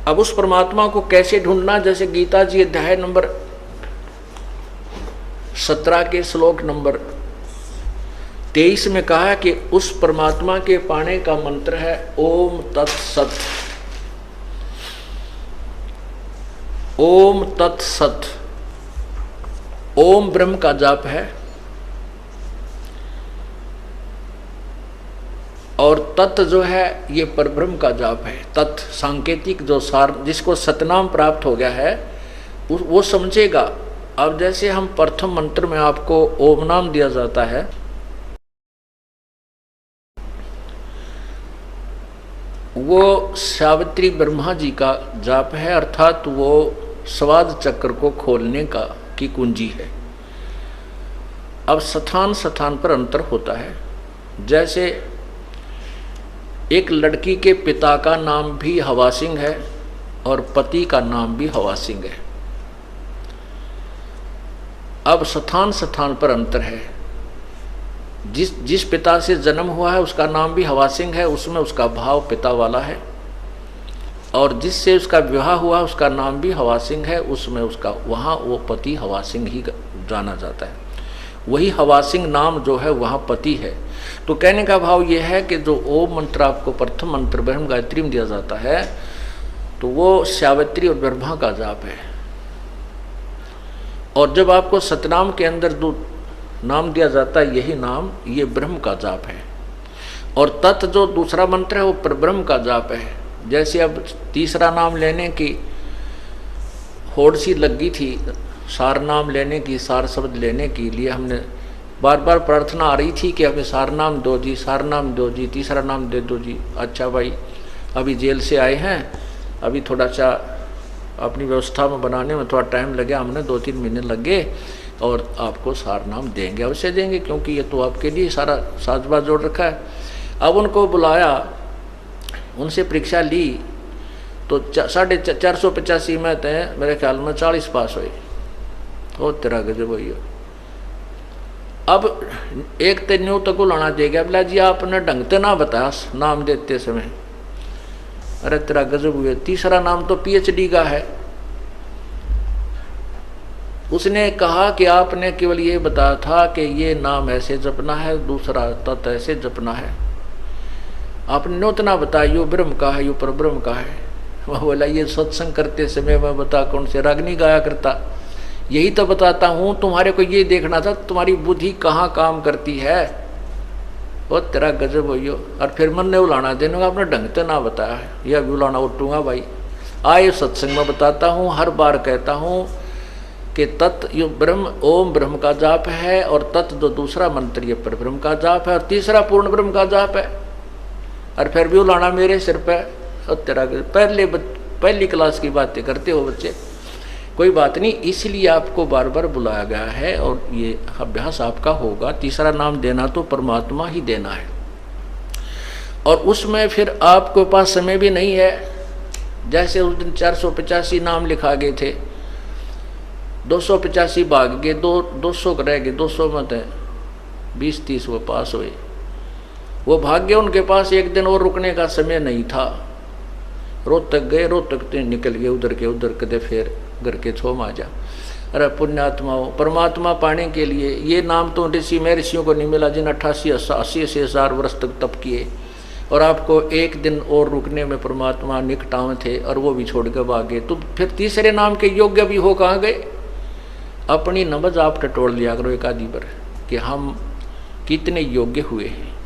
अब उस परमात्मा को कैसे ढूंढना, जैसे गीता जी अध्याय नंबर 17 के श्लोक नंबर 23 में कहा कि उस परमात्मा के पाने का मंत्र है ओम तत्सत। ओम तत्सत, ओम ब्रह्म का जाप है और तत् जो है ये परब्रह्म का जाप है। तत् सांकेतिक जो सार, जिसको सतनाम प्राप्त हो गया है वो समझेगा। अब जैसे हम प्रथम मंत्र में आपको ओम नाम दिया जाता है, वो सावित्री ब्रह्मा जी का जाप है, अर्थात वो स्वाद चक्र को खोलने की कुंजी है। अब स्थान स्थान पर अंतर होता है। जैसे एक लड़की के पिता का नाम भी हवा सिंह है और पति का नाम भी हवा सिंह है। अब स्थान स्थान पर अंतर है। जिस पिता से जन्म हुआ है उसका नाम भी हवा सिंह है, उसमें उसका भाव पिता वाला है, और जिससे उसका विवाह हुआ उसका नाम भी हवा सिंह है, उसमें उसका वहाँ वो पति हवा सिंह ही जाना जाता है। वही हवा सिंह नाम जो है वहाँ पति है। तो कहने का भाव ये है कि जो ओम मंत्र आपको प्रथम मंत्र ब्रह्म गायत्री में दिया जाता है तो वो सावित्री और ब्रह्मा का जाप है। और जब आपको सतनाम के अंदर जो नाम दिया जाता है यही नाम ये ब्रह्म का जाप है। और तत् जो दूसरा मंत्र है वो परब्रह्म का जाप है। जैसे अब तीसरा नाम लेने की होड़ सी लगी थी, सार नाम लेने की, सार शब्द लेने के लिए हमने बार बार प्रार्थना आ रही थी कि हमें सार नाम दो जी, सार नाम दो जी, तीसरा नाम दे दो जी। अच्छा भाई, अभी जेल से आए हैं, अभी थोड़ा सा अपनी व्यवस्था में बनाने में थोड़ा टाइम लगे, हमने 2-3 महीने लगे, और आपको सार नाम देंगे, अवश्य देंगे, क्योंकि ये तो आपके लिए सारा साजबाज जोड़ रखा है। अब उनको बुलाया, उनसे परीक्षा ली तो 485 में तय मेरे ख्याल में 40 पास हुए। ओ तेरा गजब हुई। अब एक तो न्यू तक लाना चाहिए, बोला जी आपने ढंग से ना बताया नाम देते समय। अरे तेरा गजब हुए, तीसरा नाम तो PhD का है। उसने कहा कि आपने केवल ये बताया था कि ये नाम ऐसे जपना है, दूसरा तत् ऐसे जपना है, आपने नौतना बताया यो ब्रह्म का है, यो परब्रह्म का है। वह बोला ये सत्संग करते समय मैं बता कौन से रागनी गाया करता, यही तो बताता हूँ, तुम्हारे को ये देखना था तुम्हारी बुद्धि कहाँ काम करती है। वो तेरा गजब हो। और फिर मन ने उलाना देने आपने ढंग से ना बताया है, यह भी उलाना उठूंगा भाई। आए सत्संग में बताता हूँ, हर बार कहता हूँ कि तत् यो ब्रह्म ओम ब्रह्म का जाप है, और तत् जो दूसरा मंत्र ये परब्रह्म का जाप है, और तीसरा पूर्ण ब्रह्म का जाप है। और फिर भी उलाना मेरे सिर पे। और तेरा पहली क्लास की बातें करते हो बच्चे। कोई बात नहीं, इसलिए आपको बार बार बुलाया गया है और ये अभ्यास आपका होगा। तीसरा नाम देना तो परमात्मा ही देना है, और उसमें फिर आपके पास समय भी नहीं है। जैसे उस दिन 485 नाम लिखा गए थे, 285 भाग गए, 200 रह गए, 200 में 20-30 वो पास हुए। वो भाग्य उनके पास एक दिन और रुकने का समय नहीं था। रोहतक गए, रोहतक निकल गए उधर के उधर, कदे फिर घर के छोम आ जा। अरे पुण्यात्माओं, परमात्मा पाने के लिए ये नाम तो ऋषि महर्षियों को नहीं मिला जिन 88-80 हजार वर्ष तक तप किए, और आपको एक दिन और रुकने में परमात्मा निकटाव थे और वो भी छोड़ के भागे। तो फिर तीसरे नाम के योग्य भी हो कहाँ गए? अपनी नबज आप टटोल लिया करो एक आदि पर कि हम कितने योग्य हुए हैं।